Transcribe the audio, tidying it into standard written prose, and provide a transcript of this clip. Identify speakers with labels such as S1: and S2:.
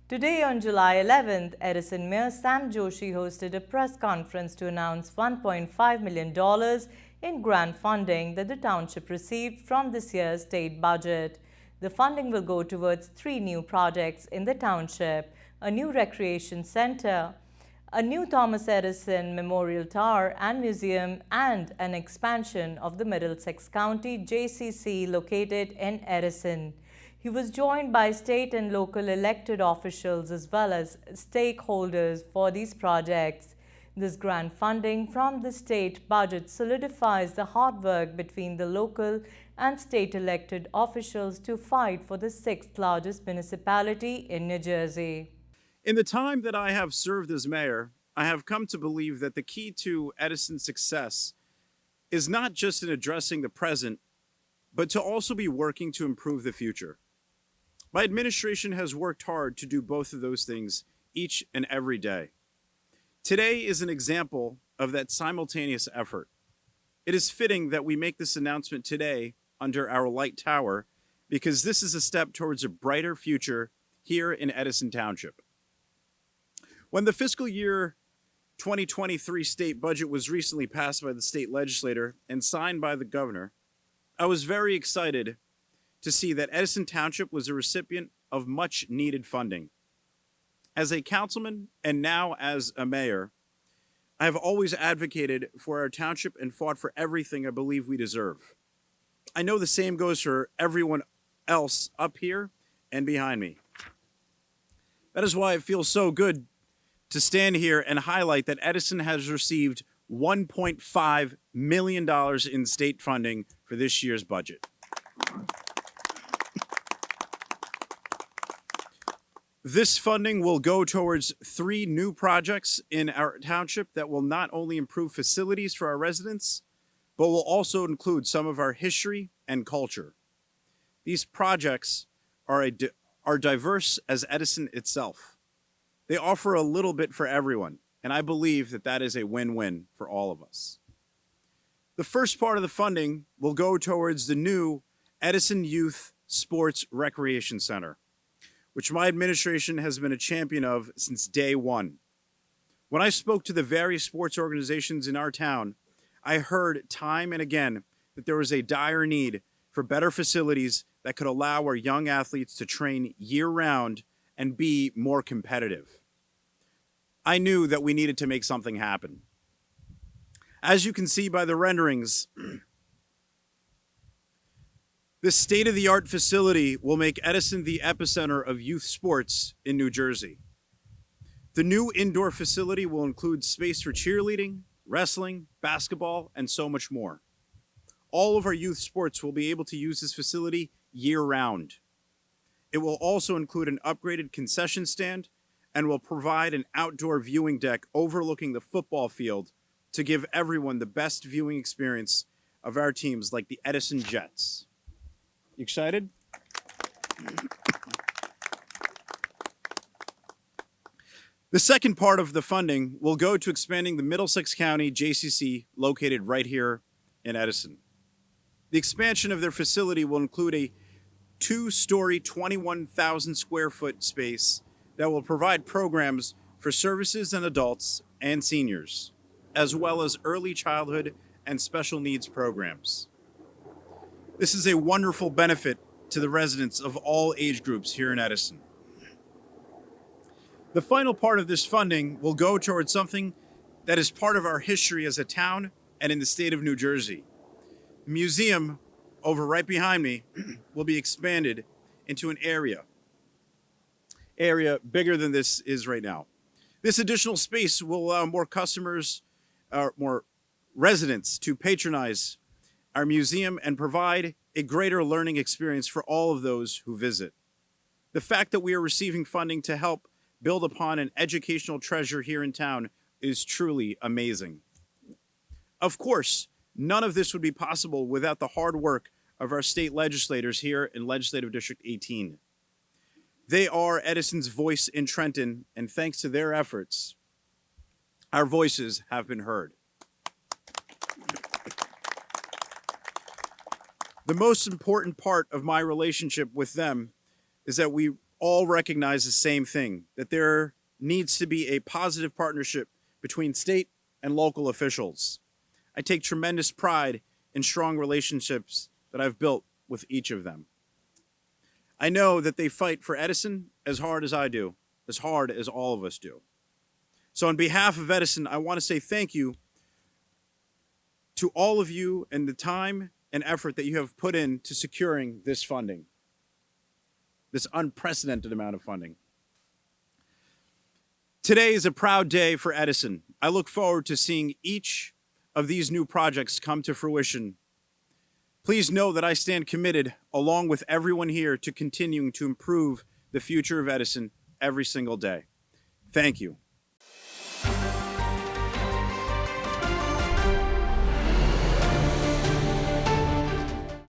S1: Today on July 11th, Edison Mayor Sam Joshi hosted a press conference to announce $1.5 million in grant funding that the township received from this year's state budget. The funding will go towards 3 new projects in the township: a new recreation center, a new Thomas Edison Memorial Tower and Museum, and an expansion of the Middlesex County JCC located in Edison. He was joined by state and local elected officials as well as stakeholders for these projects. This grant funding from the state budget solidifies the hard work between the local and state elected officials to fight for the 6th largest municipality in New Jersey.
S2: In the time that I have served as mayor, I have come to believe that the key to Edison's success is not just in addressing the present, but to also be working to improve the future. My administration has worked hard to do both of those things each and every day. Today is an example of that simultaneous effort. It is fitting that we make this announcement today under our light tower, because this is a step towards a brighter future here in Edison Township. When the fiscal year 2023 state budget was recently passed by the state legislature and signed by the governor, I was very excited to see that Edison Township was a recipient of much needed funding. As a councilman and now as a mayor, I have always advocated for our township and fought for everything I believe we deserve. I know the same goes for everyone else up here and behind me. That is why it feels so good to stand here and highlight that Edison has received $1.5 million in state funding for this year's budget. This funding will go towards 3 new projects in our township that will not only improve facilities for our residents, but will also include some of our history and culture. These projects are diverse as Edison itself. They offer a little bit for everyone, and I believe that that is a win-win for all of us. The first part of the funding will go towards the new Edison Youth Sports Recreation Center, which my administration has been a champion of since day one. When I spoke to the various sports organizations in our town, I heard time and again that there was a dire need for better facilities that could allow our young athletes to train year-round and be more competitive. I knew that we needed to make something happen. As you can see by the renderings, this state-of-the-art facility will make Edison the epicenter of youth sports in New Jersey. The new indoor facility will include space for cheerleading, wrestling, basketball, and so much more. All of our youth sports will be able to use this facility year-round. It will also include an upgraded concession stand and will provide an outdoor viewing deck overlooking the football field to give everyone the best viewing experience of our teams like the Edison Jets. You excited? The second part of the funding will go to expanding the Middlesex County JCC located right here in Edison. The expansion of their facility will include a 2-story, 21,000 square foot space that will provide programs for services and adults and seniors, as well as early childhood and special needs programs. This is a wonderful benefit to the residents of all age groups here in Edison. The final part of this funding will go towards something that is part of our history as a town and in the state of New Jersey. The museum over right behind me will be expanded into an area bigger than this is right now. This additional space will allow more customers, more residents to patronize our museum and provide a greater learning experience for all of those who visit. The fact that we are receiving funding to help build upon an educational treasure here in town is truly amazing. Of course, none of this would be possible without the hard work of our state legislators here in Legislative District 18. They are Edison's voice in Trenton, and thanks to their efforts, our voices have been heard. The most important part of my relationship with them is that we all recognize the same thing, that there needs to be a positive partnership between state and local officials. I take tremendous pride in strong relationships that I've built with each of them. I know that they fight for Edison as hard as I do, as hard as all of us do. So on behalf of Edison, I want to say thank you to all of you and the time and effort that you have put into securing this funding, this unprecedented amount of funding. Today is a proud day for Edison. I look forward to seeing each of these new projects come to fruition. Please know that I stand committed, along with everyone here, to continuing to improve the future of Edison every single day. Thank you.